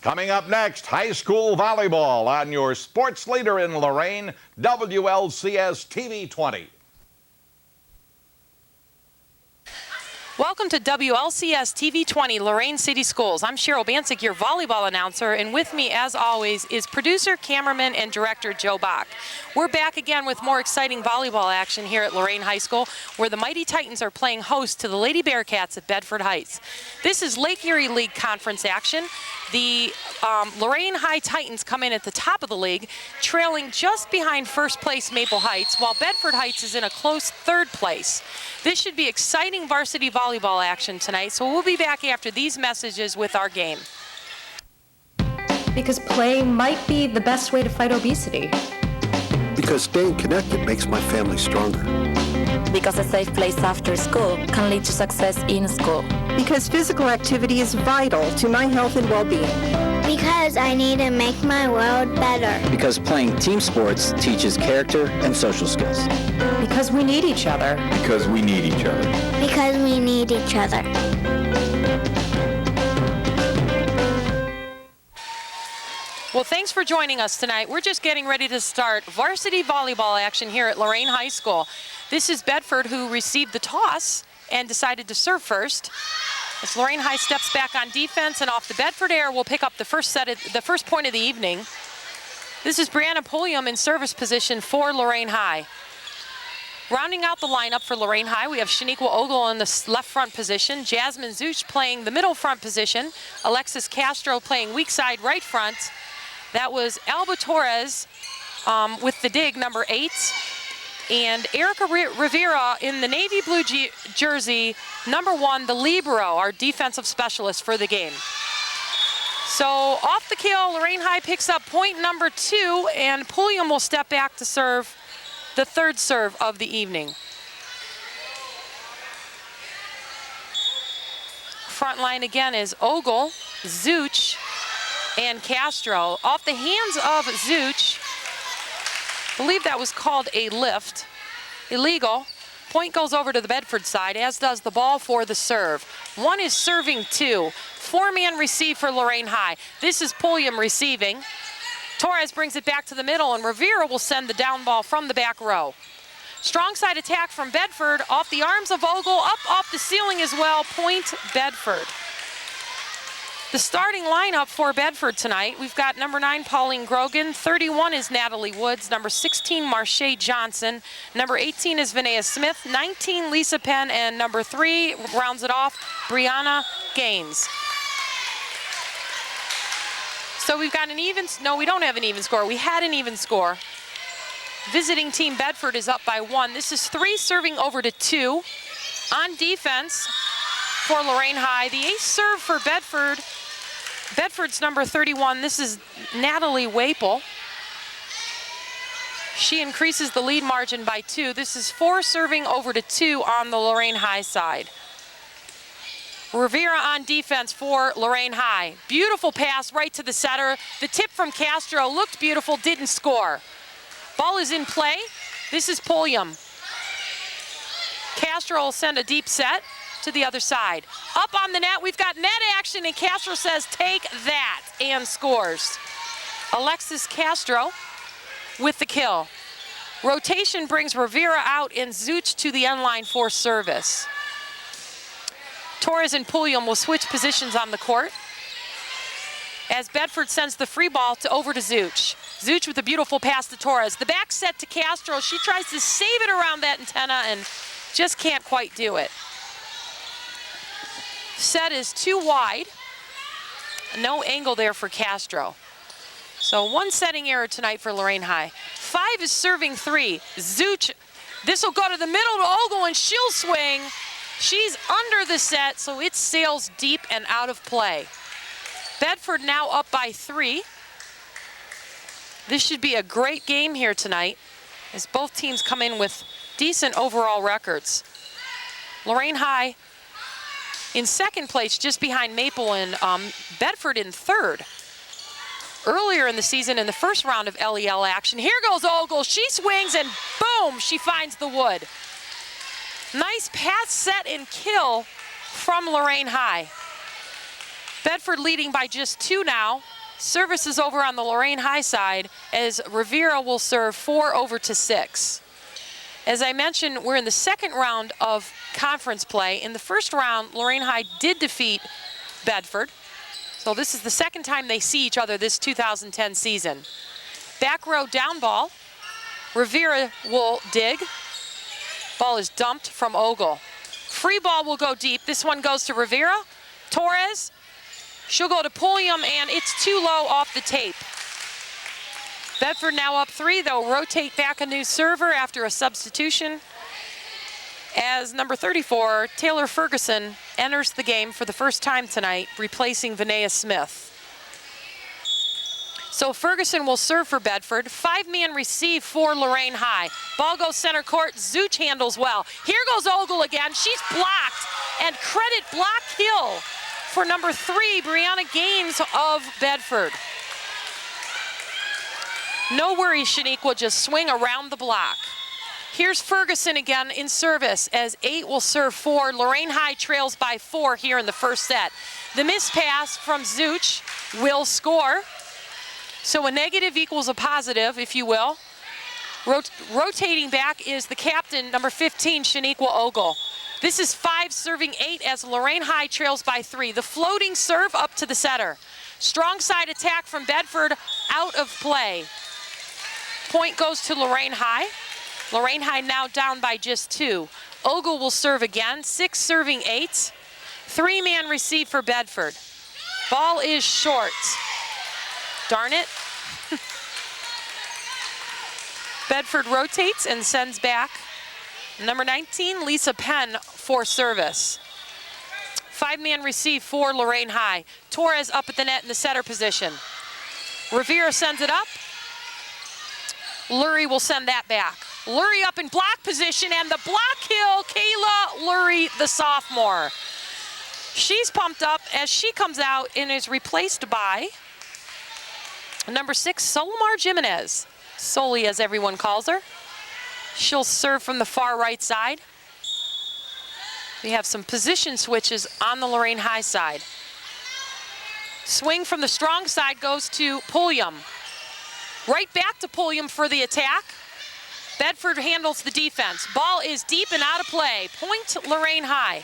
Coming up next, high school volleyball on your sports leader in Lorain, WLCS TV 20. Welcome to WLCS TV 20, Lorain City Schools. I'm Cheryl Bancic, your volleyball announcer, and with me, as always, is producer, cameraman, and director Joe Bach. We're back again with more exciting volleyball action here at Lorain High School, where the Mighty Titans are playing host to the Lady Bearcats at Bedford Heights. This is Lake Erie League Conference action. The Lorain High Titans come in at the top of the league, trailing just behind first place Maple Heights, while Bedford Heights is in a close third place. This should be exciting varsity volleyball action tonight, so we'll be back after these messages with our game. Because play might be the best way to fight obesity. Because staying connected makes my family stronger. Because a safe place after school can lead to success in school. Because physical activity is vital to my health and well-being. Because I need to make my world better. Because playing team sports teaches character and social skills. Because we need each other. Because we need each other. Because we need each other. Well, thanks for joining us tonight. We're just getting ready to start varsity volleyball action here at Lorain High School. This is Bedford, who received the toss and decided to serve first. As Lorain High steps back on defense, and off the Bedford air will pick up the first point of the evening. This is Brianna Pulliam in service position for Lorain High. Rounding out the lineup for Lorain High, we have Shaniqua Ogle in the left front position, Jasmine Zuch playing the middle front position, Alexis Castro playing weak side right front. That was Alba Torres with the dig, number 8. And Erica Rivera in the navy blue jersey, number 1, the libero, our defensive specialist for the game. So off the kill, Lorain High picks up point number 2, and Pulliam will step back to serve the third serve of the evening. Front line again is Ogle, Zuch, and Castro. Off the hands of Zuch, I believe that was called a lift. Illegal. Point goes over to the Bedford side, as does the ball for the serve. One is serving 2. 4-man receive for Lorain High. This is Pulliam receiving. Torres brings it back to the middle, and Rivera will send the down ball from the back row. Strong side attack from Bedford, off the arms of Ogle, up off the ceiling as well. Point Bedford. The starting lineup for Bedford tonight, we've got number 9, Pauline Grogan, 31 is Natalie Woods, number 16, Marche Johnson, number 18 is Vinaya Smith, 19, Lisa Penn, and number 3 rounds it off, Brianna Gaines. So we've got an even, no, we don't have an even score. We had an even score. Visiting team Bedford is up by 1. This is 3 serving over to 2. On defense for Lorain High, the ace serve for Bedford. Bedford's number 31, this is Natalie Waple. She increases the lead margin by 2. This is 4 serving over to 2 on the Lorain High side. Rivera on defense for Lorain High. Beautiful pass right to the setter. The tip from Castro looked beautiful, didn't score. Ball is in play. This is Pulliam. Castro will send a deep set to the other side. Up on the net, we've got net action, and Castro says, take that, and scores. Alexis Castro with the kill. Rotation brings Rivera out and Zuch to the end line for service. Torres and Pulliam will switch positions on the court as Bedford sends the free ball over to Zuch. Zuch with a beautiful pass to Torres. The back set to Castro. She tries to save it around that antenna and just can't quite do it. Set is too wide. No angle there for Castro. So 1 setting error tonight for Lorain High. 5 is serving 3. Zuch, this will go to the middle to Ogle, and she'll swing. She's under the set, so it sails deep and out of play. Bedford now up by 3. This should be a great game here tonight, as both teams come in with decent overall records. Lorain High in second place, just behind Maple, and Bedford in third. Earlier in the season, in the first round of LEL action, here goes Ogle. She swings, and boom, she finds the wood. Nice pass, set, and kill from Lorain High. Bedford leading by just 2 now. Service is over on the Lorain High side as Rivera will serve 4-6. As I mentioned, we're in the second round of conference play. In the first round, Lorain High did defeat Bedford. So this is the second time they see each other this 2010 season. Back row down ball. Rivera will dig. Ball is dumped from Ogle. Free ball will go deep. This one goes to Rivera. Torres, she'll go to Pulliam, and it's too low off the tape. Bedford now up 3. They'll rotate back a new server after a substitution as number 34, Taylor Ferguson, enters the game for the first time tonight, replacing Vinaya Smith. So Ferguson will serve for Bedford. 5-man receive for Lorain High. Ball goes center court. Zuch handles well. Here goes Ogle again. She's blocked. And credit block kill for number 3, Brianna Gaines of Bedford. No worries, Shaniqua, just swing around the block. Here's Ferguson again in service as 8 will serve 4. Lorain High trails by 4 here in the first set. The missed pass from Zuch will score. So a negative equals a positive, if you will. Rotating back is the captain, number 15, Shaniqua Ogle. This is 5 serving 8 as Lorain High trails by 3. The floating serve up to the setter. Strong side attack from Bedford, out of play. Point goes to Lorain High. Lorain High now down by just 2. Ogle will serve again, 6 serving 8. 3-man receive for Bedford. Ball is short. Darn it. Bedford rotates and sends back number 19, Lisa Penn, for service. 5-man receive for Lorain High. Torres up at the net in the setter position. Rivera sends it up. Lurie will send that back. Lurie up in block position, and the block kill, Kayla Lurie, the sophomore. She's pumped up as she comes out and is replaced by number 6, Solomar Jimenez. Soli, as everyone calls her. She'll serve from the far right side. We have some position switches on the Lorain High side. Swing from the strong side goes to Pulliam. Right back to Pulliam for the attack. Bedford handles the defense. Ball is deep and out of play. Point Lorain High.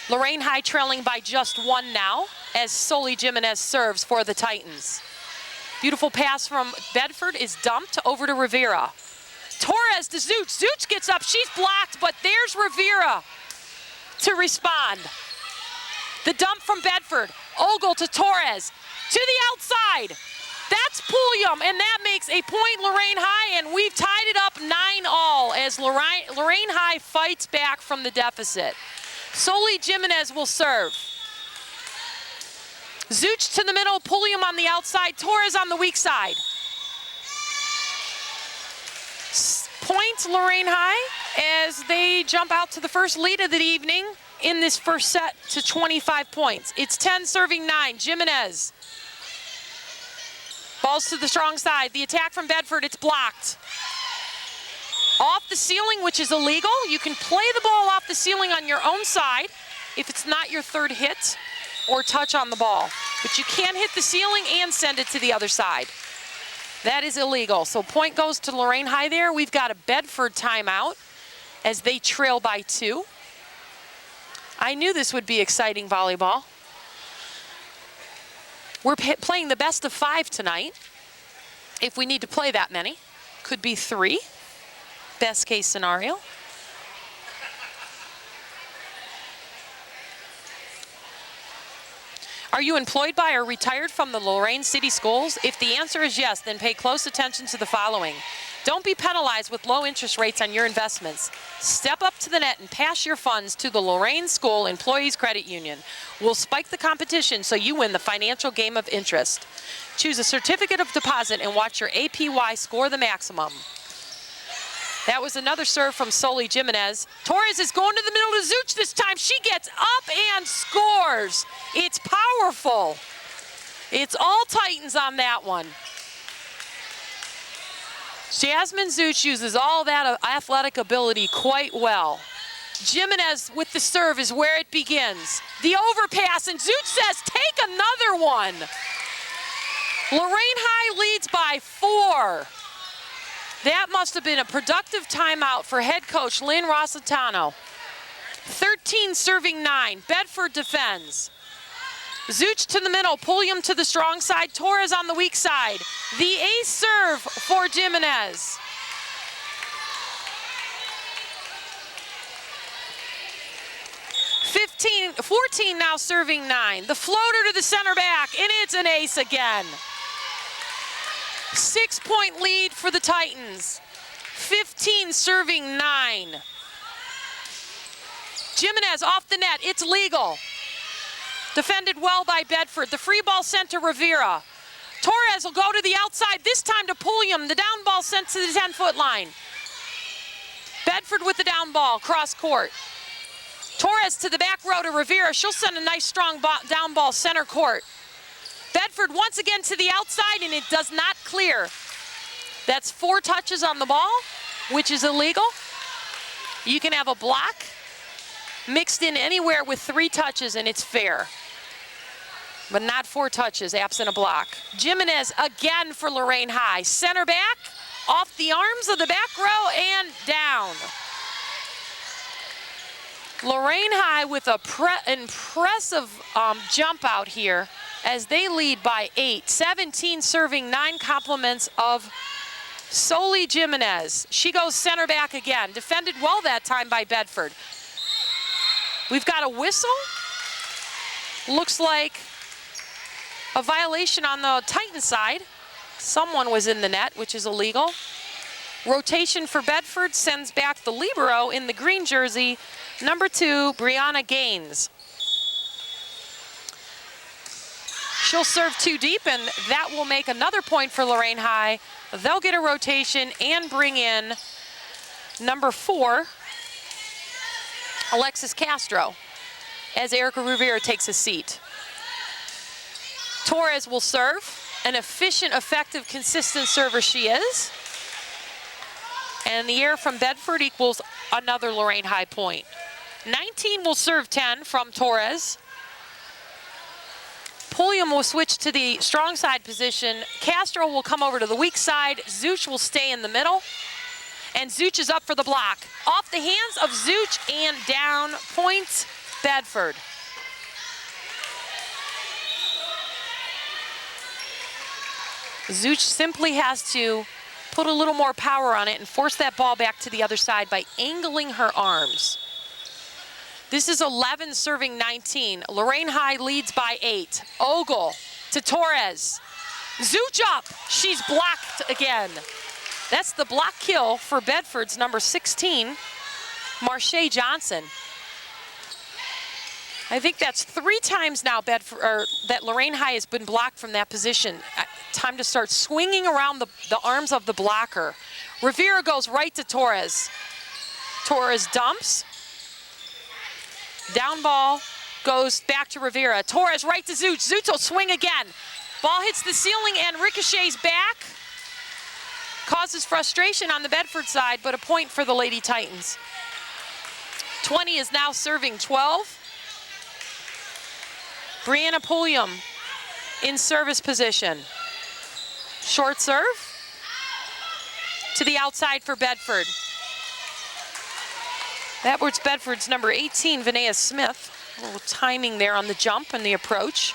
Lorain High trailing by just 1 now as Soli Jimenez serves for the Titans. Beautiful pass from Bedford is dumped over to Rivera. Torres to Zuch. Zuch gets up. She's blocked, but there's Rivera to respond. The dump from Bedford. Ogle to Torres. To the outside. That's Pulliam, and that makes a point Lorain High, and we've tied it up 9-all as Lorain High fights back from the deficit. Soli Jimenez will serve. Zuch to the middle, Pulliam on the outside, Torres on the weak side. Point Lorain High as they jump out to the first lead of the evening in this first set to 25 points. It's 10 serving 9, Jimenez. Balls to the strong side. The attack from Bedford, it's blocked. Off the ceiling, which is illegal. You can play the ball off the ceiling on your own side if it's not your third hit or touch on the ball. But you can't hit the ceiling and send it to the other side. That is illegal. So point goes to Lorain High there. We've got a Bedford timeout as they trail by 2. I knew this would be exciting volleyball. We're playing the best of 5 tonight. If we need to play that many, could be 3. Best case scenario. Are you employed by or retired from the Lorain City Schools? If the answer is yes, then pay close attention to the following. Don't be penalized with low interest rates on your investments. Step up to the net and pass your funds to the Lorain School Employees Credit Union. We'll spike the competition so you win the financial game of interest. Choose a certificate of deposit and watch your APY score the maximum. That was another serve from Soli Jimenez. Torres is going to the middle to Zuch this time. She gets up and scores. It's powerful. It's all Titans on that one. Jasmine Zuch uses all that athletic ability quite well. Jimenez with the serve is where it begins. The overpass, and Zuch says, take another one. Lorain High leads by 4. That must have been a productive timeout for head coach Lynn Rossitano. 13 serving 9. Bedford defends. Zuch to the middle, Pulliam to the strong side, Torres on the weak side. The ace serve for Jimenez. – 14 now serving 9. The floater to the center back, and it's an ace again. 6-point lead for the Titans. 15 serving 9. Jimenez off the net, it's legal. Defended well by Bedford. The free ball sent to Rivera. Torres will go to the outside, this time to Pulliam. The down ball sent to the 10-foot line. Bedford with the down ball, cross court. Torres to the back row to Rivera. She'll send a nice strong down ball center court. Bedford once again to the outside, and it does not clear. That's 4 touches on the ball, which is illegal. You can have a block mixed in anywhere with 3 touches, and it's fair. But not 4 touches, absent a block. Jimenez again for Lorain High. Center back, off the arms of the back row, and down. Lorain High with a impressive jump out here as they lead by 8. 17 serving 9 compliments of Soli Jimenez. She goes center back again. Defended well that time by Bedford. We've got a whistle. Looks like a violation on the Titan side. Someone was in the net, which is illegal. Rotation for Bedford sends back the libero in the green jersey, number 2, Brianna Gaines. She'll serve 2 deep, and that will make another point for Lorain High. They'll get a rotation and bring in number 4, Alexis Castro, as Erica Rivera takes a seat. Torres will serve. An efficient, effective, consistent server she is. And the error from Bedford equals another Lorain High point. 19 will serve 10 from Torres. Pulliam will switch to the strong side position. Castro will come over to the weak side. Zuch will stay in the middle. And Zuch is up for the block. Off the hands of Zuch and down. Points Bedford. Zuch simply has to put a little more power on it and force that ball back to the other side by angling her arms. This is 11 serving 19. Lorain High leads by 8. Ogle to Torres. Zuch up. She's blocked again. That's the block kill for Bedford's number 16, Marche Johnson. I think that's 3 times now that Lorain High has been blocked from that position. Time to start swinging around the arms of the blocker. Rivera goes right to Torres. Torres dumps. Down ball goes back to Rivera. Torres right to Zuch. Zuch will swing again. Ball hits the ceiling and ricochets back. Causes frustration on the Bedford side, but a point for the Lady Titans. 20 is now serving 12. Brianna Pulliam in service position. Short serve to the outside for Bedford. That was Bedford's number 18, Vinaya Smith. A little timing there on the jump and the approach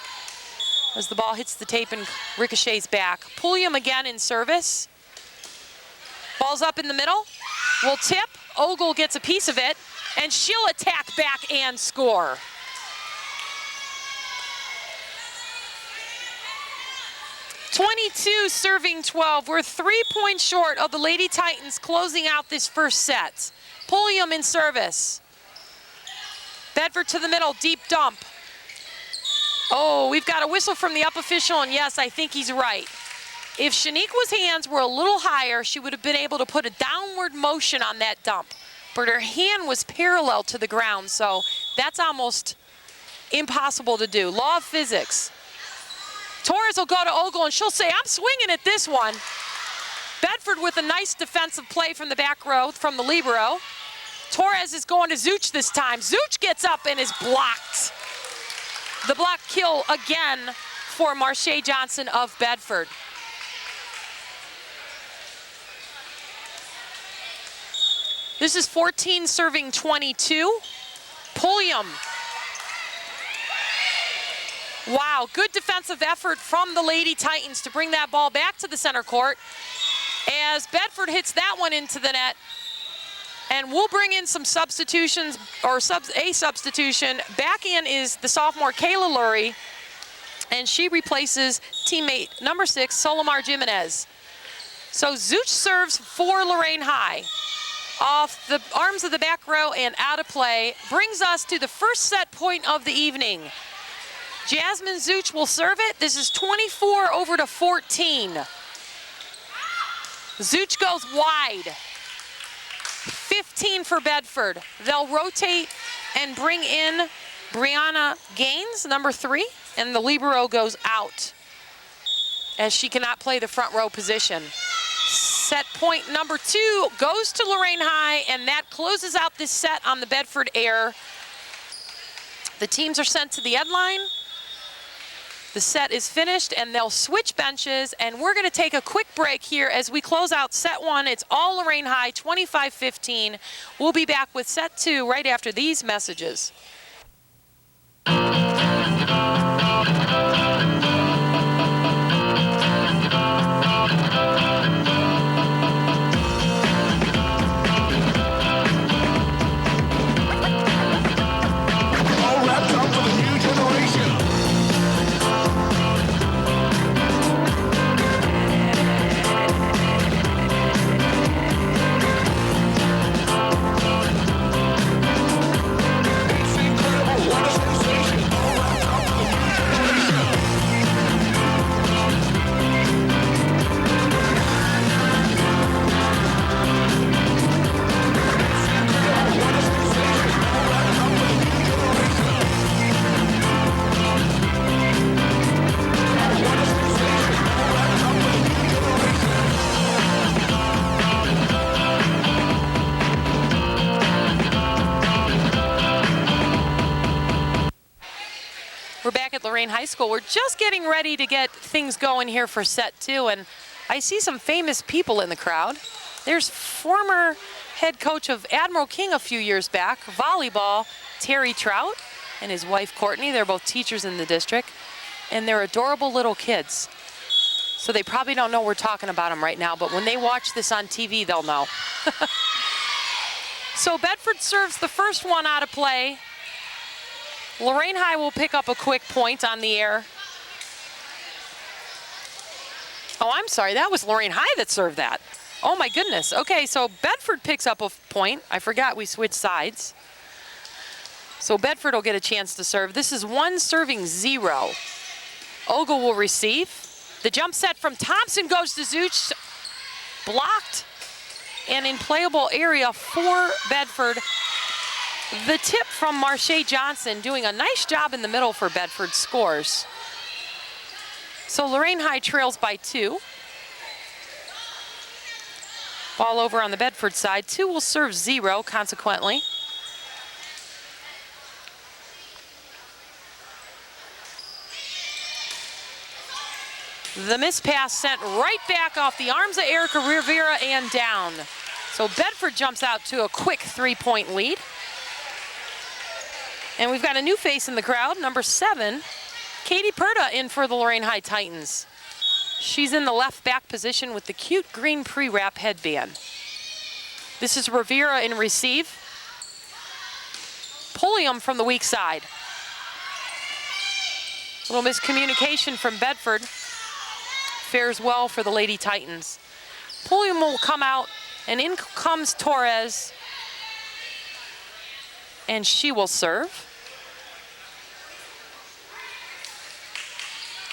as the ball hits the tape and ricochets back. Pulliam again in service. Ball's up in the middle. Will tip. Ogle gets a piece of it, and she'll attack back and score. (22 serving 12). We're 3 points short of the Lady Titans closing out this first set. Pulliam in service. Bedford to the middle, deep dump. Oh, we've got a whistle from the up official, and yes, I think he's right. If Shaniqua's hands were a little higher, she would have been able to put a downward motion on that dump. But her hand was parallel to the ground, so that's almost impossible to do. Law of physics. Torres will go to Ogle, and she'll say, I'm swinging at this one. Bedford with a nice defensive play from the back row, from the libero. Torres is going to Zuch this time. Zuch gets up and is blocked. The block kill again for Marche Johnson of Bedford. This is 14 serving 22. Pulliam. Wow, good defensive effort from the Lady Titans to bring that ball back to the center court as Bedford hits that one into the net. And we'll bring in some substitutions, or a substitution. Back in is the sophomore Kayla Lurie, and she replaces teammate number 6, Solomar Jimenez. So Zuch serves for Lorain High. Off the arms of the back row and out of play, brings us to the first set point of the evening. Jasmine Zuch will serve it. This is 24-14. Zuch goes wide. 15 for Bedford. They'll rotate and bring in Brianna Gaines, number 3, and the libero goes out as she cannot play the front row position. Set point number 2 goes to Lorain High, and that closes out this set on the Bedford air. The teams are sent to the end line. The set is finished, and they'll switch benches, and we're going to take a quick break here as we close out set 1. It's all Lorain High, 25-15. We'll be back with set 2 right after these messages. We're back at Lorain High School. We're just getting ready to get things going here for set 2, and I see some famous people in the crowd. There's former head coach of Admiral King a few years back, volleyball, Terry Trout, and his wife Courtney. They're both teachers in the district, and they're adorable little kids. So they probably don't know we're talking about them right now, but when they watch this on TV, they'll know. So Bedford serves the first one out of play. Lorain High will pick up a quick point on the air. Oh, I'm sorry, that was Lorain High that served that. Oh my goodness. Okay, so Bedford picks up a point. I forgot we switched sides. So Bedford will get a chance to serve. This is 1 serving 0. Ogle will receive. The jump set from Thompson goes to Zuch. Blocked and in playable area for Bedford. The tip from Marche Johnson, doing a nice job in the middle for Bedford, scores. So Lorain High trails by 2. Ball over on the Bedford side. 2 will serve 0, consequently. The miss pass sent right back off the arms of Erica Rivera and down. So Bedford jumps out to a quick 3-point lead. And we've got a new face in the crowd, number 7, Katie Perda in for the Lorain High Titans. She's in the left back position with the cute green pre-wrap headband. This is Rivera in receive. Pulliam from the weak side. A little miscommunication from Bedford. Fares well for the Lady Titans. Pulliam will come out, and in comes Torres. And she will serve.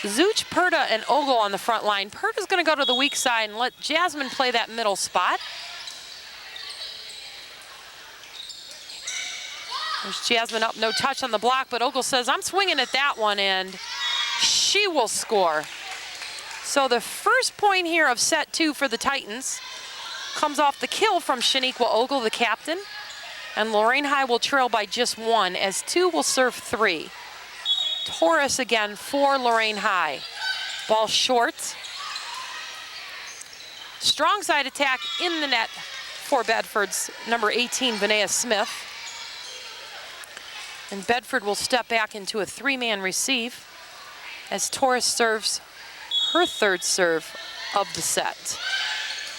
Zuch, Perda, and Ogle on the front line. Perda's going to go to the weak side and let Jasmine play that middle spot. There's Jasmine up, no touch on the block, but Ogle says, I'm swinging at that one, and she will score. So the first point here of set 2 for the Titans comes off the kill from Shaniqua Ogle, the captain. And Lorain High will trail by just 1 as 2 will serve 3. Torres again for Lorain High. Ball short. Strong side attack in the net for Bedford's number 18, Vinaya Smith. And Bedford will step back into a 3-man receive as Torres serves her 3rd serve of the set.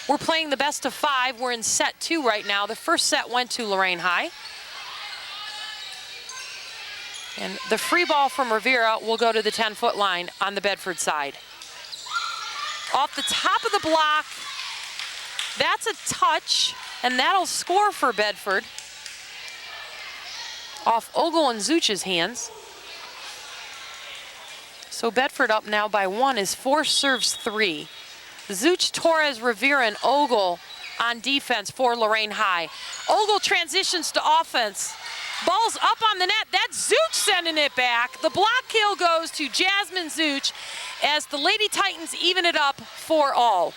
We're playing the best of 5. We're in set 2 right now. The first set went to Lorain High. And the free ball from Rivera will go to the 10-foot line on the Bedford side. Off the top of the block, that's a touch, and that'll score for Bedford. Off Ogle and Zuch's hands. So Bedford up now by 1 as 4 serves 3. Zuch, Torres, Rivera, and Ogle on defense for Lorain High. Ogle transitions to offense. Ball's up on the net. That's Zuch sending it back. The block kill goes to Jasmine Zuch as the Lady Titans even it up for all.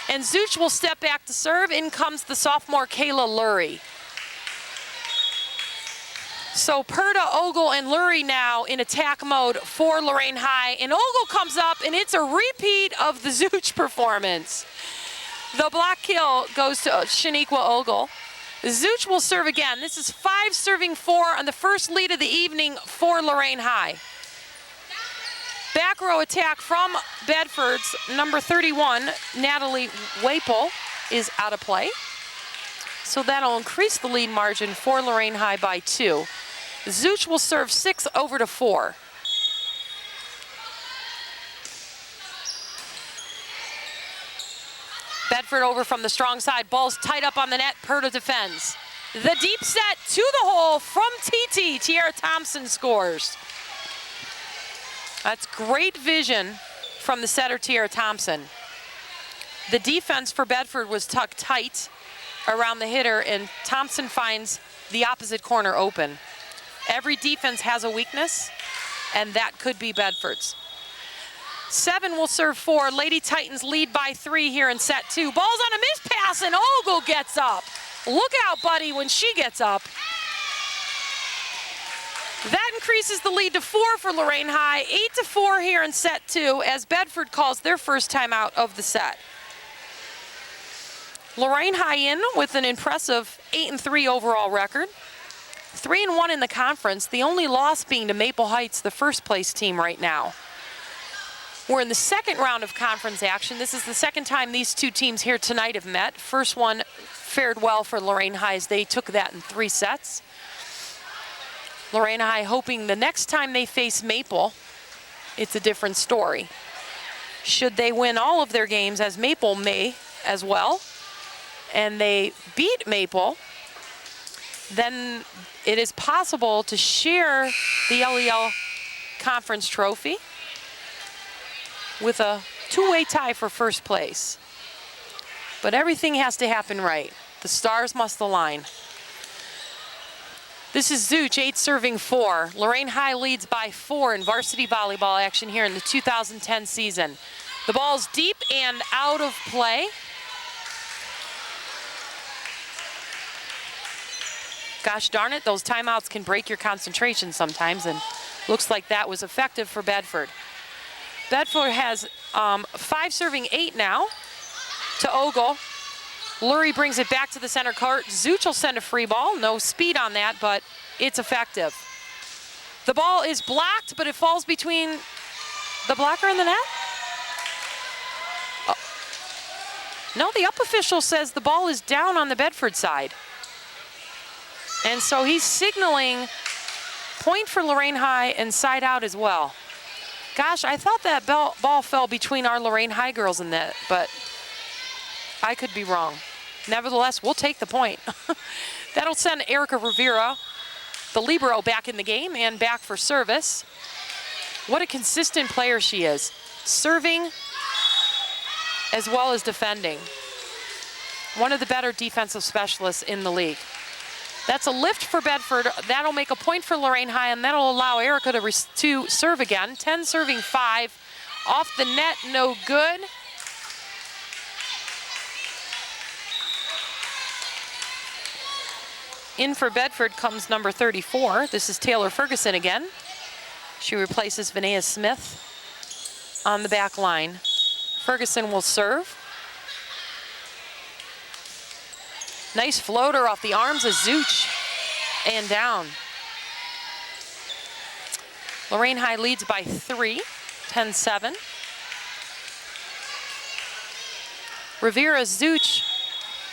And Zuch will step back to serve. In comes the sophomore Kayla Lurie. So Perda, Ogle, and Lurie now in attack mode for Lorain High. And Ogle comes up, and it's a repeat of the Zuch performance. The block kill goes to Shaniqua Ogle. Zuch will serve again. This is 5 serving 4 on the first lead of the evening for Lorain High. Back row attack from Bedford's number 31, Natalie Waple, is out of play. So that'll increase the lead margin for Lorain High by 2. Zuch will serve 6 over to 4. Bedford over from the strong side. Ball's tight up on the net. Perda defends. The deep set to the hole from TT. Tiara Thompson scores. That's great vision from the setter, Tiara Thompson. The defense for Bedford was tucked tight around the hitter, and Thompson finds the opposite corner open. Every defense has a weakness, and that could be Bedford's. 7 will serve 4. Lady Titans lead by 3 here in set 2. Ball's on a miss pass, and Ogle gets up. Look out, buddy, when she gets up. That increases the lead to 4 for Lorain High. 8-4 here in set 2 as Bedford calls their first timeout of the set. Lorain High in with an impressive 8-3 overall record. 3-1 in the conference, the only loss being to Maple Heights, the first place team right now. We're in the second round of conference action. This is the second time these two teams here tonight have met. First one fared well for Lorain High as they took that in 3 sets. Lorain High hoping the next time they face Maple, it's a different story. Should they win all of their games, as Maple may as well, and they beat Maple, then it is possible to share the LEL conference trophy with a 2-way tie for first place. But everything has to happen right. The stars must align. This is Zuch, 8 serving 4. Lorain High leads by 4 in varsity volleyball action here in the 2010 season. The ball's deep and out of play. Gosh darn it, those timeouts can break your concentration sometimes, and looks like that was effective for Bedford. Bedford has 5 serving 8 now to Ogle. Lurie brings it back to the center court. Zuch will send a free ball. No speed on that, but it's effective. The ball is blocked, but it falls between the blocker and the net. Oh. No, the up official says the ball is down on the Bedford side. And so he's signaling point for Lorain High and side out as well. Gosh, I thought that ball fell between our Lorain High girls in that, but I could be wrong. Nevertheless, we'll take the point. That'll send Erica Rivera, the libero, back in the game and back for service. What a consistent player she is, serving as well as defending. One of the better defensive specialists in the league. That's a lift for Bedford. That'll make a point for Lorain High, and that'll allow Erica to serve again. 10 serving 5. Off the net, no good. In for Bedford comes number 34. This is Taylor Ferguson again. She replaces Vinaya Smith on the back line. Ferguson will serve. Nice floater off the arms of Zuch and down. Lorain High leads by 3, 10-7. Rivera, Zuch,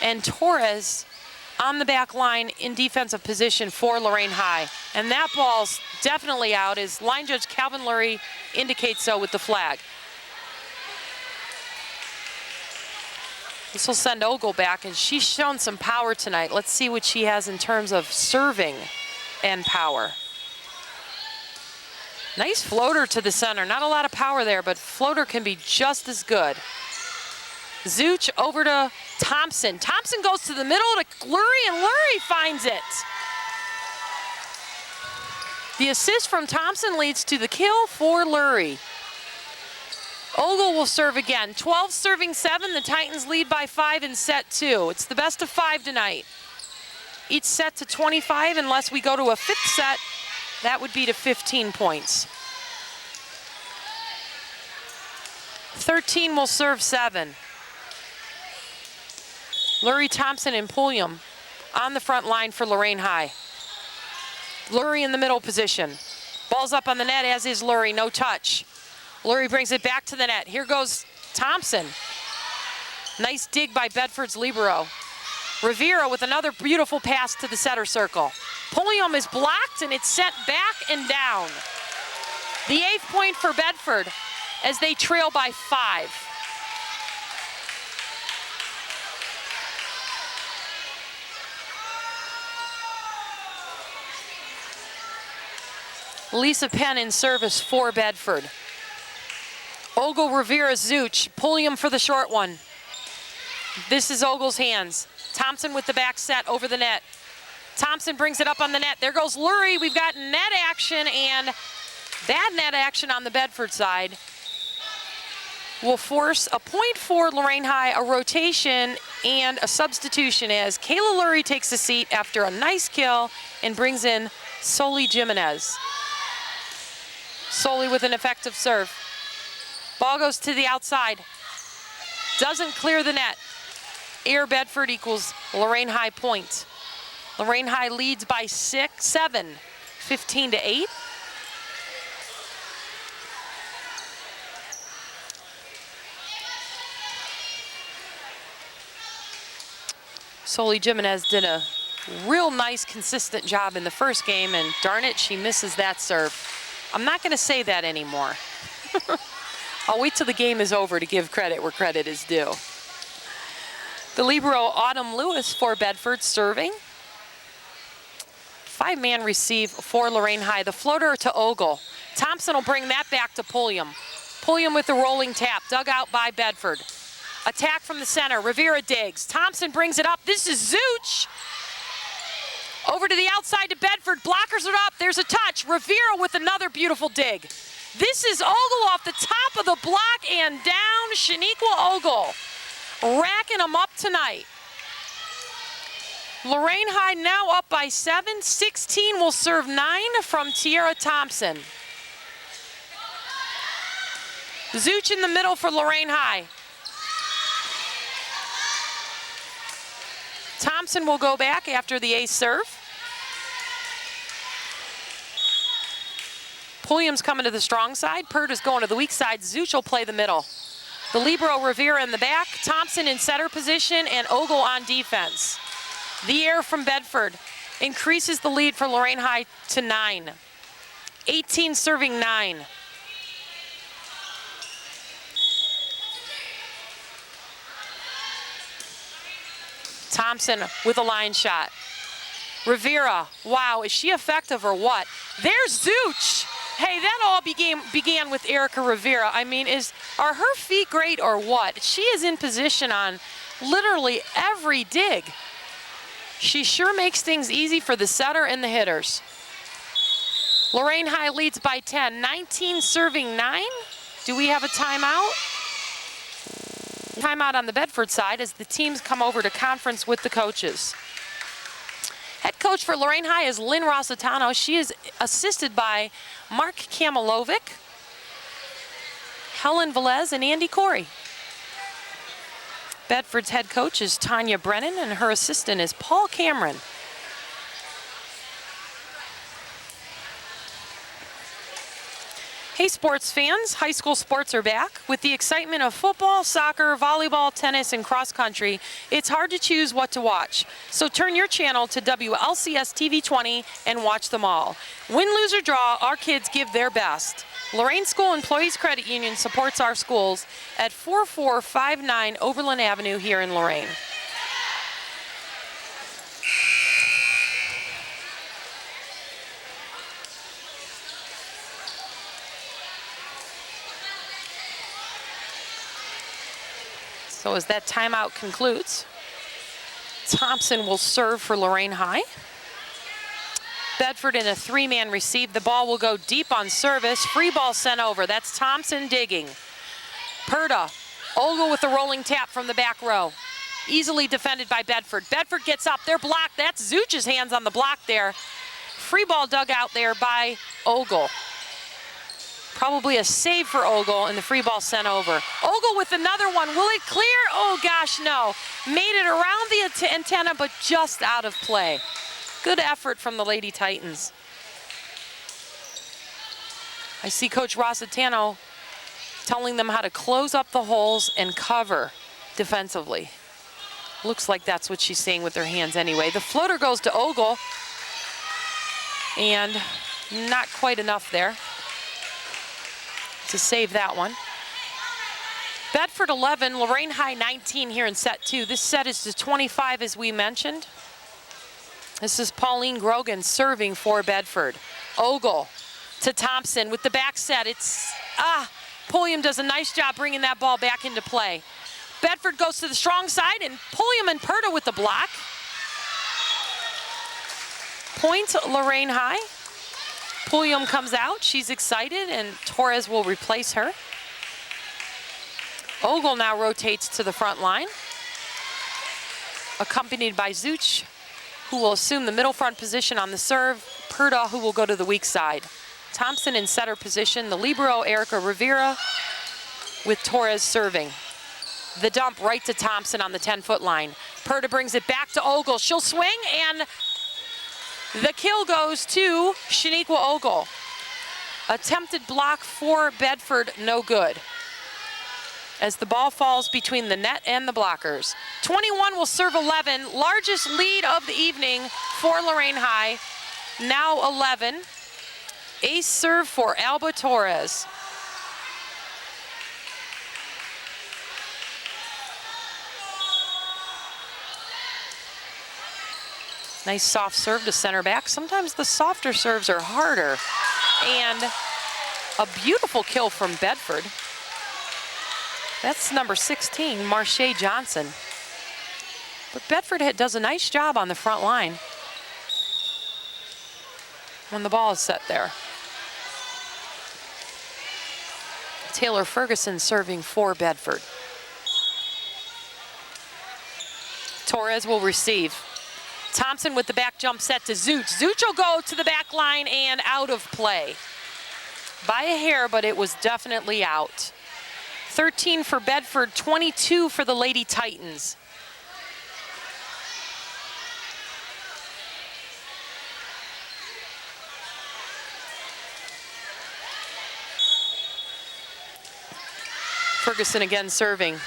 and Torres on the back line in defensive position for Lorain High. And that ball's definitely out as line judge Calvin Lurie indicates so with the flag. This will send Ogle back, and she's shown some power tonight. Let's see what she has in terms of serving and power. Nice floater to the center. Not a lot of power there, but floater can be just as good. Zuch over to Thompson. Thompson goes to the middle to Lurie, and Lurie finds it. The assist from Thompson leads to the kill for Lurie. Ogle will serve again. 12 serving 7. The Titans lead by 5 in set 2. It's the best of 5 tonight. Each set to 25 unless we go to a 5th set. That would be to 15 points. 13 will serve 7. Lurie, Thompson, and Pulliam on the front line for Lorain High. Lurie in the middle position. Ball's up on the net, as is Lurie, no touch. Lurie brings it back to the net. Here goes Thompson. Nice dig by Bedford's libero. Rivera with another beautiful pass to the center circle. Pulliam is blocked, and it's sent back and down. The 8th point for Bedford as they trail by 5. Lisa Penn in service for Bedford. Ogle, Rivera, Zuch. Pulliam for the short one. This is Ogle's hands. Thompson with the back set over the net. Thompson brings it up on the net. There goes Lurie. We've got net action and bad net action on the Bedford side. Will force a point for Lorain High, a rotation and a substitution as Kayla Lurie takes a seat after a nice kill and brings in Soli Jimenez. Soli with an effective serve. Ball goes to the outside. Doesn't clear the net. Air Bedford equals Lorain High point. Lorain High leads by 7, 15-8. Soli Jimenez did a real nice, consistent job in the first game, and darn it, she misses that serve. I'm not going to say that anymore. I'll wait till the game is over to give credit where credit is due. The libero, Autumn Lewis for Bedford, serving. 5-man receive for Lorain High. The floater to Ogle. Thompson will bring that back to Pulliam. Pulliam with the rolling tap, dug out by Bedford. Attack from the center, Rivera digs. Thompson brings it up, this is Zuch. Over to the outside to Bedford, blockers it up, there's a touch. Rivera with another beautiful dig. This is Ogle off the top of the block and down. Shaniqua Ogle racking them up tonight. Lorain High now up by 7. 16 will serve 9 from Tiara Thompson. Zuch in the middle for Lorain High. Thompson will go back after the ace serve. Pulliam's coming to the strong side. Pert is going to the weak side. Zuch will play the middle. The libero, Rivera in the back. Thompson in setter position and Ogle on defense. The air from Bedford increases the lead for Lorain High to 9. 18 serving 9. Thompson with a line shot. Rivera, wow, is she effective or what? There's Zuch. Hey, that all began with Erica Rivera. I mean, are her feet great or what? She is in position on literally every dig. She sure makes things easy for the setter and the hitters. Lorain High leads by 10. 19 serving 9. Do we have a timeout? Timeout on the Bedford side as the teams come over to conference with the coaches. Head coach for Lorain High is Lynn Rossitano. She is assisted by Mark Kamilovic, Helen Velez, and Andy Corey. Bedford's head coach is Tanya Brennan, and her assistant is Paul Cameron. Hey sports fans, high school sports are back. With the excitement of football, soccer, volleyball, tennis, and cross country, it's hard to choose what to watch. So turn your channel to WLCS TV 20 and watch them all. Win, lose, or draw, our kids give their best. Lorain School Employees Credit Union supports our schools at 4459 Overland Avenue here in Lorain. So as that timeout concludes, Thompson will serve for Lorain High. Bedford in a three-man receive. The ball will go deep on service. Free ball sent over. That's Thompson digging. Perda, Ogle with the rolling tap from the back row. Easily defended by Bedford. Bedford gets up. They're blocked. That's Zuch's hands on the block there. Free ball dug out there by Ogle. Probably a save for Ogle, and the free ball sent over. Ogle with another one. Will it clear? Oh, gosh, no. Made it around the antenna, but just out of play. Good effort from the Lady Titans. I see Coach Rossitano telling them how to close up the holes and cover defensively. Looks like that's what she's saying with her hands anyway. The floater goes to Ogle, and not quite enough there to save that one. Bedford 11, Lorain High 19 here in set two. This set is to 25 as we mentioned. This is Pauline Grogan serving for Bedford. Ogle to Thompson with the back set. Pulliam does a nice job bringing that ball back into play. Bedford goes to the strong side, and Pulliam and Perda with the block. Point Lorain High. Pulliam comes out, she's excited, and Torres will replace her. Ogle now rotates to the front line, accompanied by Zuch, who will assume the middle front position on the serve. Perda, who will go to the weak side. Thompson in setter position, the libero Erica Rivera with Torres serving. The dump right to Thompson on the 10-foot line. Perda brings it back to Ogle. She'll swing, and the kill goes to Shaniqua Ogle. Attempted block for Bedford, no good. As the ball falls between the net and the blockers. 21 will serve 11, largest lead of the evening for Lorain High. Now 11. Ace serve for Alba Torres. Nice soft serve to center back. Sometimes the softer serves are harder. And a beautiful kill from Bedford. That's number 16, Marche Johnson. But Bedford does a nice job on the front line when the ball is set there. Taylor Ferguson serving for Bedford. Torres will receive. Thompson with the back jump set to Zuch. Zuch will go to the back line and out of play. By a hair, but it was definitely out. 13 for Bedford, 22 for the Lady Titans. Ferguson again serving.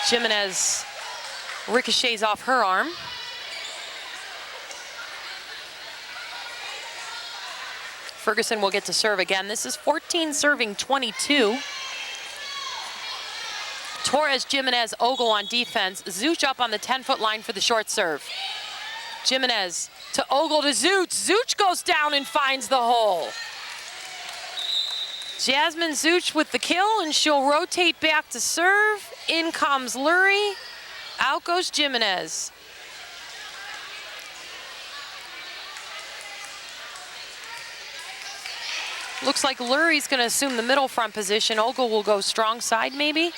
Jimenez ricochets off her arm. Ferguson will get to serve again. This is 14 serving 22. Torres, Jimenez, Ogle on defense. Zuch up on the 10-foot line for the short serve. Jimenez to Ogle to Zuch. Zuch goes down and finds the hole. Jasmine Zuch with the kill, and she'll rotate back to serve. In comes Lurie. Out goes Jimenez. Looks like Lurie's going to assume the middle front position. Ogle will go strong side, maybe.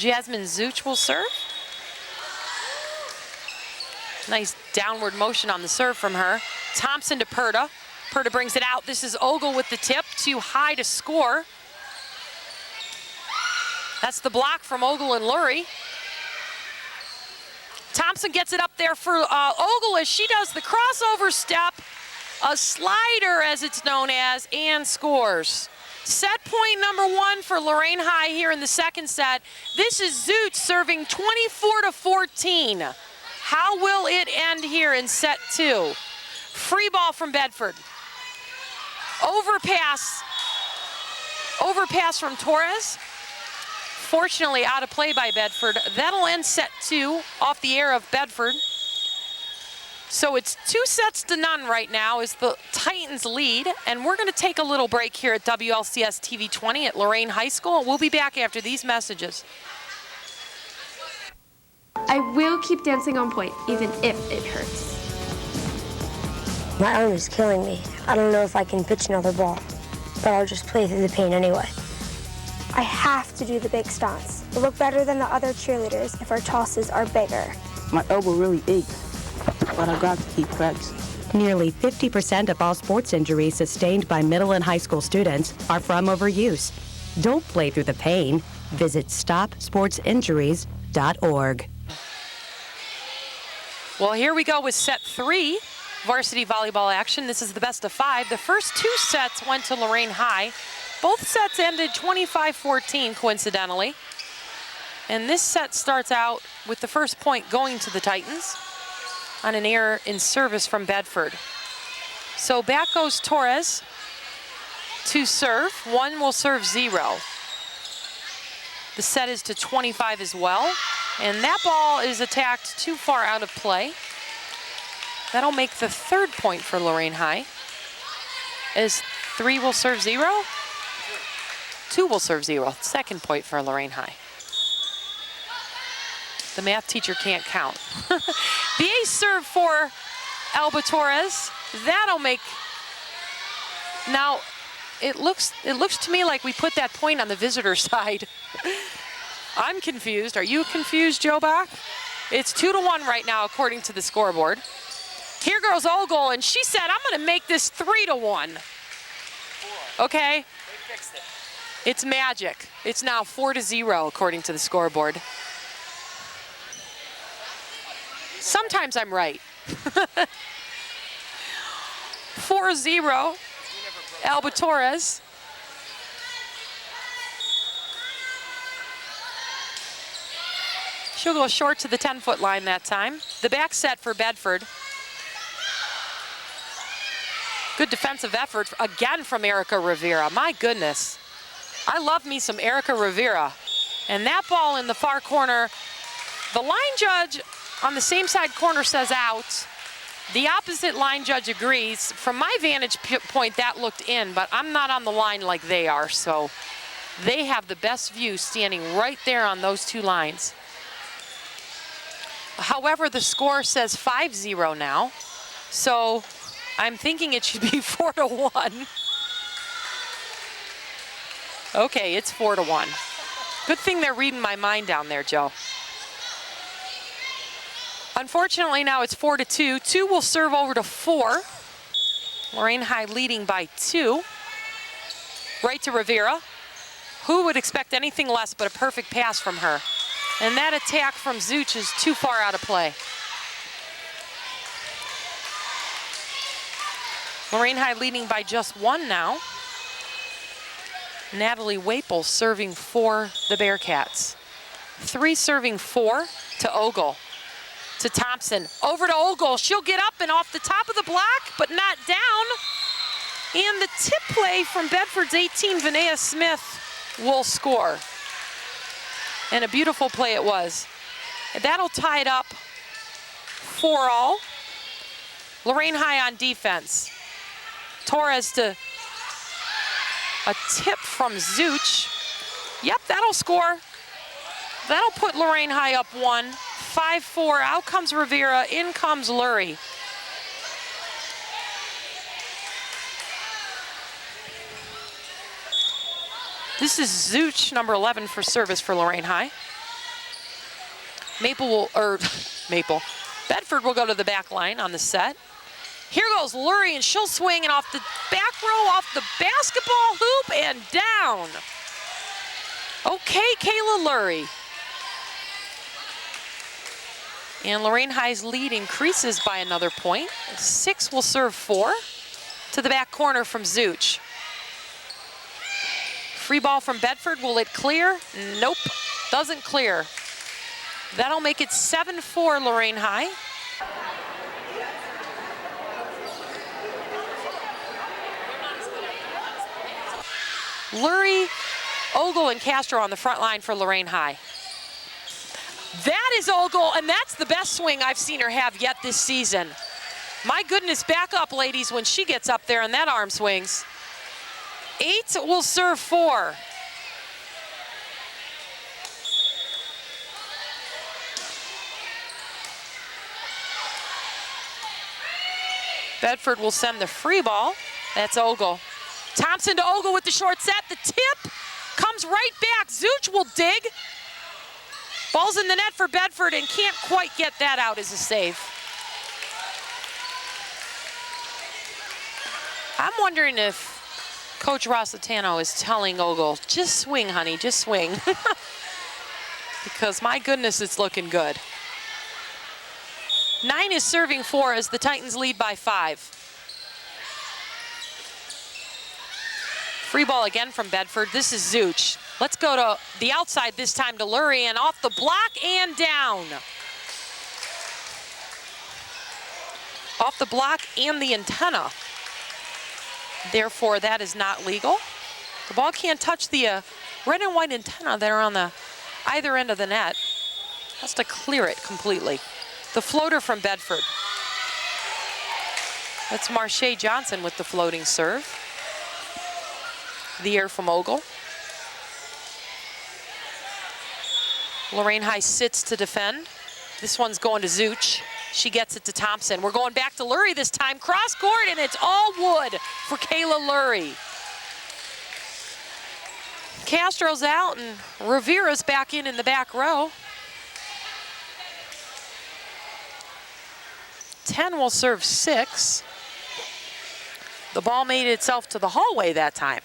Jasmine Zuch will serve. Nice downward motion on the serve from her. Thompson to Perta. Perta brings it out. This is Ogle with the tip, too high to score. That's the block from Ogle and Lurie. Thompson gets it up there for Ogle as she does the crossover step, a slider as it's known as, and scores. Set point number 1 for Lorain High here in the second set. This is Zoot serving 24-14. How will it end here in set 2? Free ball from Bedford. Overpass from Torres. Fortunately, out of play by Bedford. That'll end set 2 off the air of Bedford. So it's 2-0 right now is the Titans lead, and we're going to take a little break here at WLCS TV 20 at Lorain High School. We'll be back after these messages. I will keep dancing on point, even if it hurts. My arm is killing me. I don't know if I can pitch another ball, but I'll just play through the pain anyway. I have to do the big stunts. We'll look better than the other cheerleaders if our tosses are bigger. My elbow really aches, but I got to keep practicing. Nearly 50% of all sports injuries sustained by middle and high school students are from overuse. Don't play through the pain. Visit stopsportsinjuries.org. Well, here we go with set 3, varsity volleyball action. This is the best of 5. The first 2 sets went to Lorain High. Both sets ended 25-14, coincidentally. And this set starts out with the first point going to the Titans on an error in service from Bedford. So back goes Torres to serve. 1 will serve 0. The set is to 25 as well. And that ball is attacked too far out of play. That'll make the 3rd point for Lorain High. As 3 will serve 0. 2 will serve 0. 2nd point for Lorain High. The math teacher can't count. The ace serve for Alba Torres. That'll make. Now, it looks to me like we put that point on the visitor side. I'm confused. Are you confused, Joe Bach? It's 2-1 right now, according to the scoreboard. Here goes Ogle, and she said, I'm going to make this 3-1. Okay? They fixed it. It's magic. It's now 4-0, according to the scoreboard. Sometimes I'm right. 4-0, Alba Torres. She'll go short to the 10-foot line that time. The back set for Bedford. Good defensive effort again from Erica Rivera. My goodness. I love me some Erica Rivera. And that ball in the far corner, the line judge on the same side corner says out. The opposite line judge agrees. From my vantage point, that looked in, but I'm not on the line like they are, so they have the best view standing right there on those 2 lines. However, the score says 5-0 now, so I'm thinking it should be 4-1. Okay, it's 4-1. Good thing they're reading my mind down there, Joe. Unfortunately, now it's 4-2. 2 will serve over to 4. Lorain High leading by 2. Right to Rivera. Who would expect anything less but a perfect pass from her? And that attack from Zuch is too far out of play. Lorain High leading by just 1 now. Natalie Waple serving for the Bearcats. 3 serving 4 to Ogle. To Thompson, over to Ogle. She'll get up and off the top of the block, but not down. And the tip play from Bedford's 18, Vinaya Smith, will score. And a beautiful play it was. And that'll tie it up 4-all. Lorain High on defense. Torres to a tip from Zuch. Yep, that'll score. That'll put Lorain High up 1. 5-4, out comes Rivera, in comes Lurie. This is Zuch, number 11 for service for Lorain High. Bedford will go to the back line on the set. Here goes Lurie, and she'll swing, and off the back row, off the basketball hoop, and down. Okay, Kayla Lurie. And Lorain High's lead increases by another point. 6 will serve 4 to the back corner from Zuch. Free ball from Bedford, will it clear? Nope, doesn't clear. That'll make it 7-4 Lorain High. Lurie, Ogle, and Castro on the front line for Lorain High. That is Ogle, and that's the best swing I've seen her have yet this season. My goodness, back up, ladies, when she gets up there and that arm swings. 8 will serve 4. Bedford will send the free ball. That's Ogle. Thompson to Ogle with the short set. The tip comes right back. Zuch will dig. Ball's in the net for Bedford and can't quite get that out as a save. I'm wondering if Coach Rossitano is telling Ogle, just swing, honey, just swing. Because my goodness, it's looking good. 9 is serving 4 as the Titans lead by 5. Free ball again from Bedford. This is Zuch. Let's go to the outside this time to Lurie, and off the block and down. Off the block and the antenna. Therefore, that is not legal. The ball can't touch the red and white antenna that are on the either end of the net. Has to clear it completely. The floater from Bedford. That's Marche Johnson with the floating serve. The air from Ogle. Lorain High sits to defend. This one's going to Zuch. She gets it to Thompson. We're going back to Lurie this time. Cross court, and it's all wood for Kayla Lurie. Castro's out, and Rivera's back in the back row. 10 will serve 6. The ball made itself to the hallway that time.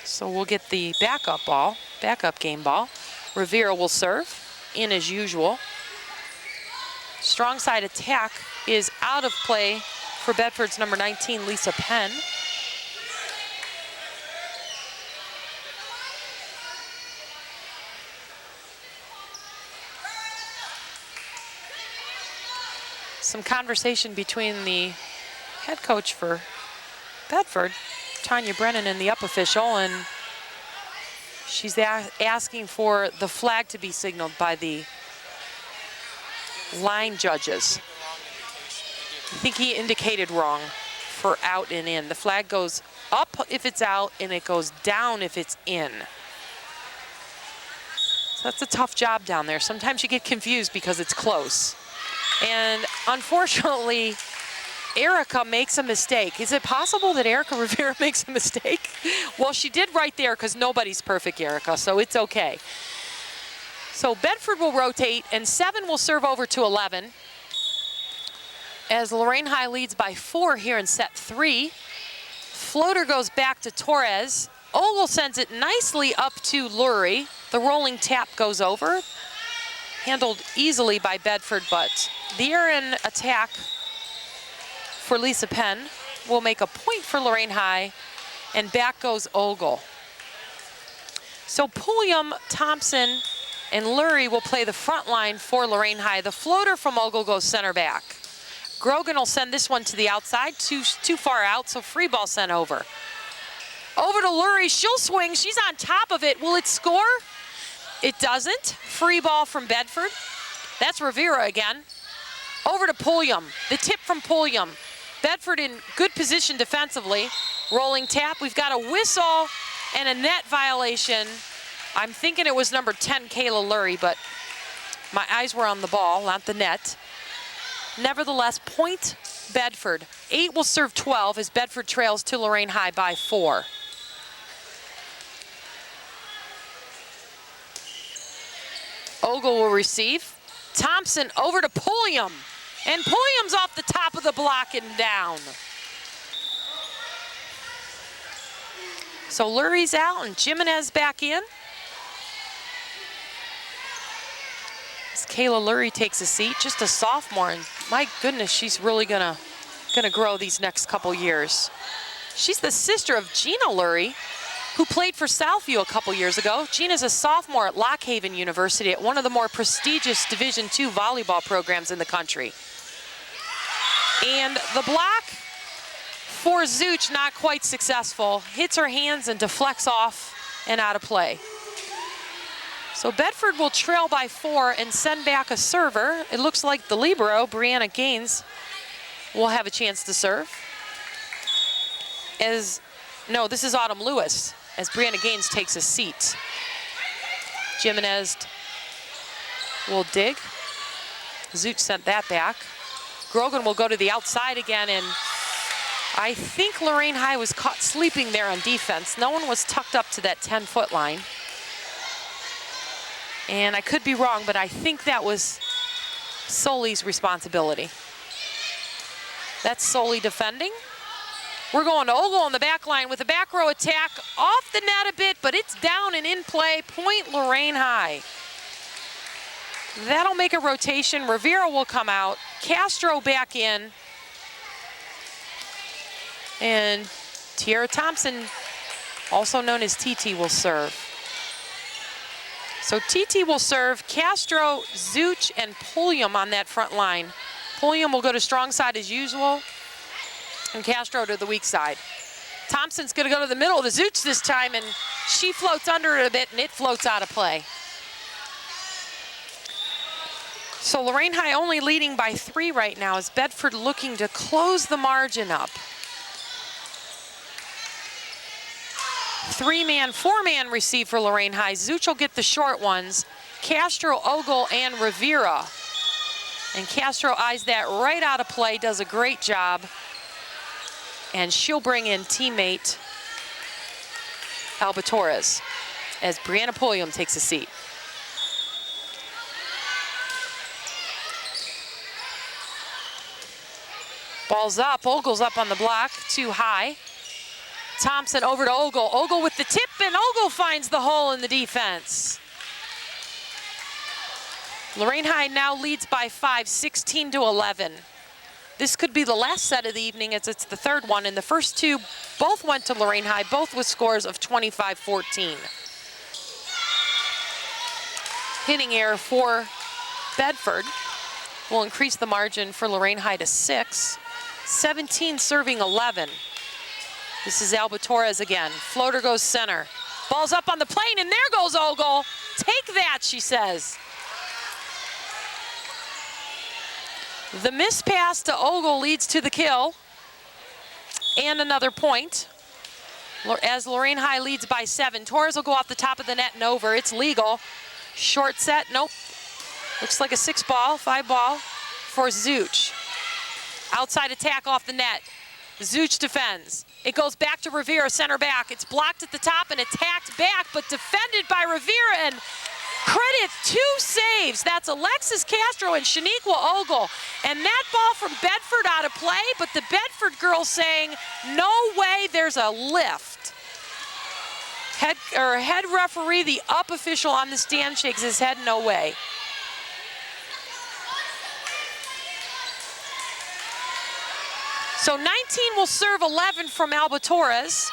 So we'll get the backup game ball. Rivera will serve, in as usual. Strong side attack is out of play for Bedford's number 19, Lisa Penn. Some conversation between the head coach for Bedford, Tanya Brennan, and the up official, and she's asking for the flag to be signaled by the line judges. I think he indicated wrong for out and in. The flag goes up if it's out, and it goes down if it's in. So that's a tough job down there. Sometimes you get confused because it's close. And unfortunately, Erica makes a mistake. Is it possible that Erica Rivera makes a mistake? Well, she did right there, because nobody's perfect, Erica, so it's okay. So Bedford will rotate, and 7 will serve over to 11. As Lorain High leads by 4 here in set 3. Floater goes back to Torres. Ogle sends it nicely up to Lurie. The rolling tap goes over. Handled easily by Bedford, but the air-in attack for Lisa Penn will make a point for Lorain High, and back goes Ogle. So Pulliam, Thompson, and Lurie will play the front line for Lorain High. The floater from Ogle goes center back. Grogan will send this one to the outside, too far out, so free ball sent over. Over to Lurie, she'll swing, she's on top of it. Will it score? It doesn't. Free ball from Bedford. That's Rivera again. Over to Pulliam, the tip from Pulliam. Bedford in good position defensively. Rolling tap, we've got a whistle and a net violation. I'm thinking it was number 10, Kayla Lurie, but my eyes were on the ball, not the net. Nevertheless, point Bedford. 8 will serve 12 as Bedford trails to Lorain High by 4. Ogle will receive. Thompson over to Pulliam. And Pulliam's off the top of the block and down. So Lurie's out and Jimenez back in. As Kayla Lurie takes a seat, just a sophomore, and my goodness, she's really gonna grow these next couple years. She's the sister of Gina Lurie, who played for Southview a couple years ago. Gina's a sophomore at Lock Haven University at one of the more prestigious Division II volleyball programs in the country. And the block for Zuch, not quite successful. Hits her hands and deflects off and out of play. So Bedford will trail by 4 and send back a server. It looks like the libero, Brianna Gaines, will have a chance to serve. No, this is Autumn Lewis, as Brianna Gaines takes a seat. Jimenez will dig. Zuch sent that back. Grogan will go to the outside again, and I think Lorain High was caught sleeping there on defense. No one was tucked up to that 10-foot line. And I could be wrong, but I think that was Soli's responsibility. That's Soli defending. We're going to Ogle on the back line with a back row attack. Off the net a bit, but it's down and in play. Point Lorain High. That'll make a rotation. Rivera will come out. Castro back in. And Tiara Thompson, also known as TT, will serve. So TT will serve. Castro, Zuch, and Pulliam on that front line. Pulliam will go to strong side as usual, and Castro to the weak side. Thompson's gonna go to the middle of the Zuch this time, and she floats under it a bit, and it floats out of play. So Lorain High only leading by 3 right now, as Bedford looking to close the margin up. 3-man, 4-man receive for Lorain High. Zuch will get the short ones. Castro, Ogle, and Rivera. And Castro eyes that right out of play, does a great job. And she'll bring in teammate Alba Torres as Brianna Pulliam takes a seat. Ball's up, Ogle's up on the block, too high. Thompson over to Ogle. Ogle with the tip, and Ogle finds the hole in the defense. Lorain High now leads by 5, 16-11. This could be the last set of the evening, as it's the third one, and the first 2 both went to Lorain High, both with scores of 25-14. Hitting error for Bedford will increase the margin for Lorain High to 6. 17 serving 11. This is Alba Torres again. Floater goes center. Ball's up on the plane, and there goes Ogle. Take that, she says. The missed pass to Ogle leads to the kill. And another point. As Lorain High leads by 7. Torres will go off the top of the net and over. It's legal. Short set, nope. Looks like a 6-ball, 5-ball for Zuch. Outside attack off the net. Zuch defends. It goes back to Rivera, center back. It's blocked at the top and attacked back, but defended by Rivera, and credit 2 saves. That's Alexis Castro and Shaniqua Ogle. And that ball from Bedford out of play, but the Bedford girls saying, no way, there's a lift. Head referee, the up official on the stand, shakes his head, no way. So 19 will serve 11 from Alba Torres.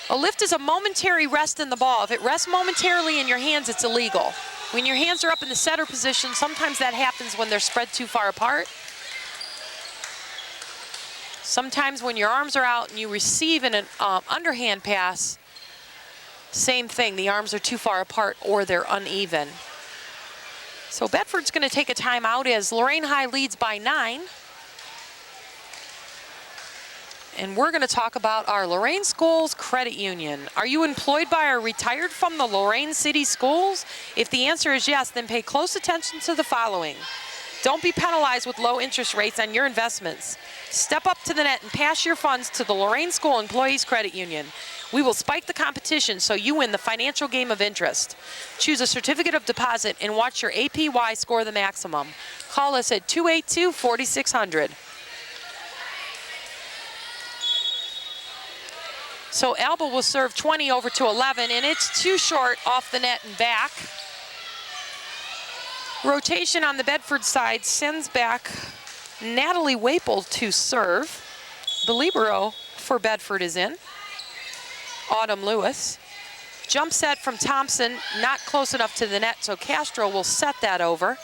A lift is a momentary rest in the ball. If it rests momentarily in your hands, it's illegal. When your hands are up in the setter position, sometimes that happens when they're spread too far apart. Sometimes when your arms are out and you receive an underhand pass, same thing, the arms are too far apart or they're uneven. So Bedford's gonna take a timeout as Lorain High leads by 9. And we're going to talk about our Lorain Schools Credit Union. Are you employed by or retired from the Lorain City Schools? If the answer is yes, then pay close attention to the following. Don't be penalized with low interest rates on your investments. Step up to the net and pass your funds to the Lorain School Employees Credit Union. We will spike the competition so you win the financial game of interest. Choose a certificate of deposit and watch your APY score the maximum. Call us at 282-4600. So Alba will serve 20 over to 11, and it's too short off the net and back. Rotation on the Bedford side sends back Natalie Waple to serve. The libero for Bedford is in. Autumn Lewis. Jump set from Thompson, not close enough to the net, so Castro will set that over.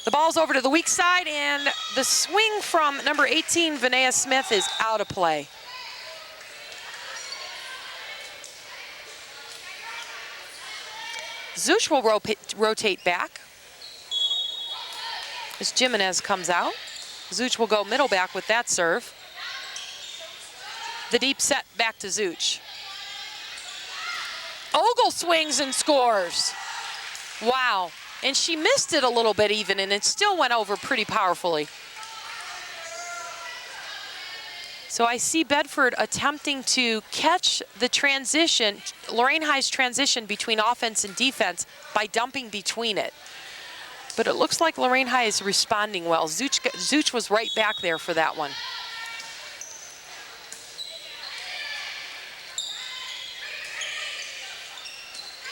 The ball's over to the weak side, and the swing from number 18, Vinaya Smith, is out of play. Zuch will rotate back as Jimenez comes out. Zuch will go middle back with that serve. The deep set back to Zuch. Ogle swings and scores. Wow. And she missed it a little bit even, and it still went over pretty powerfully. So I see Bedford attempting to catch the transition, Lorain High's transition between offense and defense by dumping between it. But it looks like Lorain High is responding well. Zuch was right back there for that one.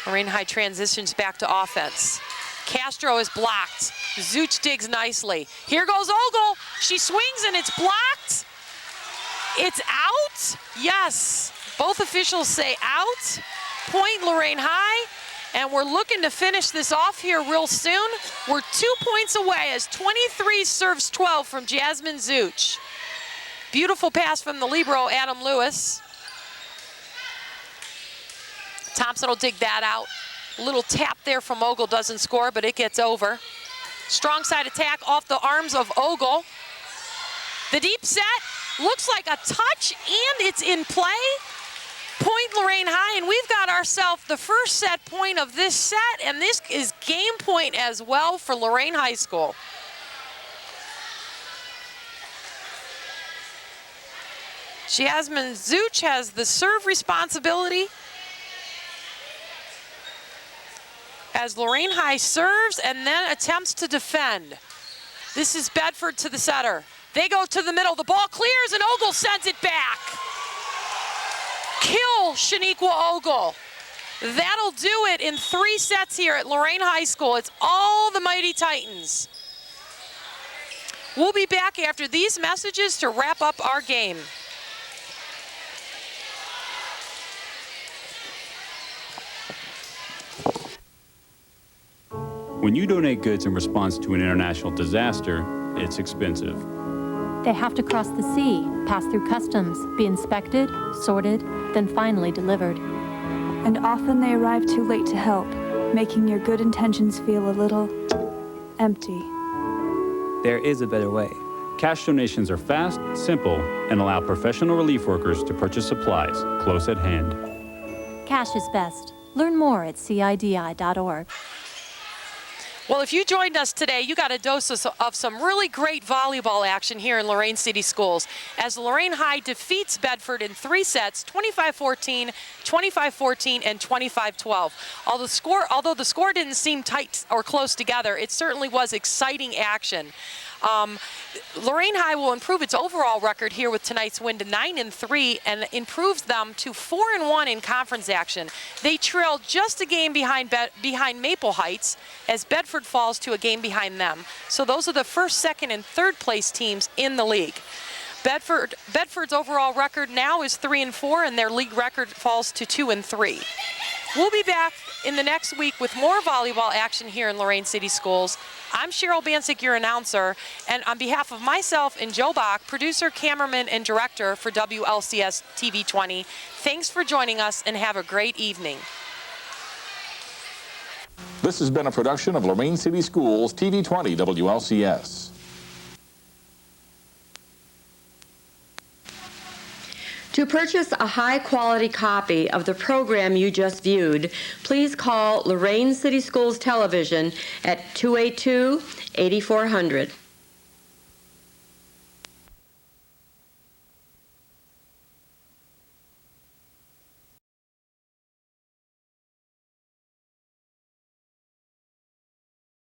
Lorain High transitions back to offense. Castro is blocked. Zuch digs nicely. Here goes Ogle. She swings and it's blocked. It's out? Yes. Both officials say out. Point Lorain High. And we're looking to finish this off here real soon. We're 2 points away as 23 serves 12 from Jasmine Zuch. Beautiful pass from the libero, Adam Lewis. Thompson will dig that out. A little tap there from Ogle, doesn't score, but it gets over. Strong side attack off the arms of Ogle. The deep set looks like a touch, and it's in play. Point Lorain High, and we've got ourselves the first set point of this set, and this is game point as well for Lorain High School. Jasmine Zuch has the serve responsibility as Lorain High serves and then attempts to defend. This is Bedford to the setter. They go to the middle. The ball clears, and Ogle sends it back. Kill Shaniqua Ogle. That'll do it in 3 sets here at Lorain High School. It's all the Mighty Titans. We'll be back after these messages to wrap up our game. When you donate goods in response to an international disaster, it's expensive. They have to cross the sea, pass through customs, be inspected, sorted, then finally delivered. And often they arrive too late to help, making your good intentions feel a little empty. There is a better way. Cash donations are fast, simple, and allow professional relief workers to purchase supplies close at hand. Cash is best. Learn more at CIDI.org. Well, if you joined us today, you got a dose of some really great volleyball action here in Lorain City Schools as Lorain High defeats Bedford in 3 sets, 25-14, 25-14, and 25-12. Although the score didn't seem tight or close together, it certainly was exciting action. Lorain High will improve its overall record here with tonight's win to 9-3 and improves them to 4-1 in conference action. They trail just a game behind Maple Heights as Bedford falls to a game behind them. So those are the first, second, and third place teams in the league. Bedford's overall record now is 3-4, and their league record falls to 2-3. We'll be back in the next week with more volleyball action here in Lorain City Schools. I'm Cheryl Bancic, your announcer, and on behalf of myself and Joe Bach, producer, cameraman, and director for WLCS TV 20, thanks for joining us and have a great evening. This has been a production of Lorain City Schools TV 20 WLCS. To purchase a high-quality copy of the program you just viewed, please call Lorain City Schools Television at 282-8400.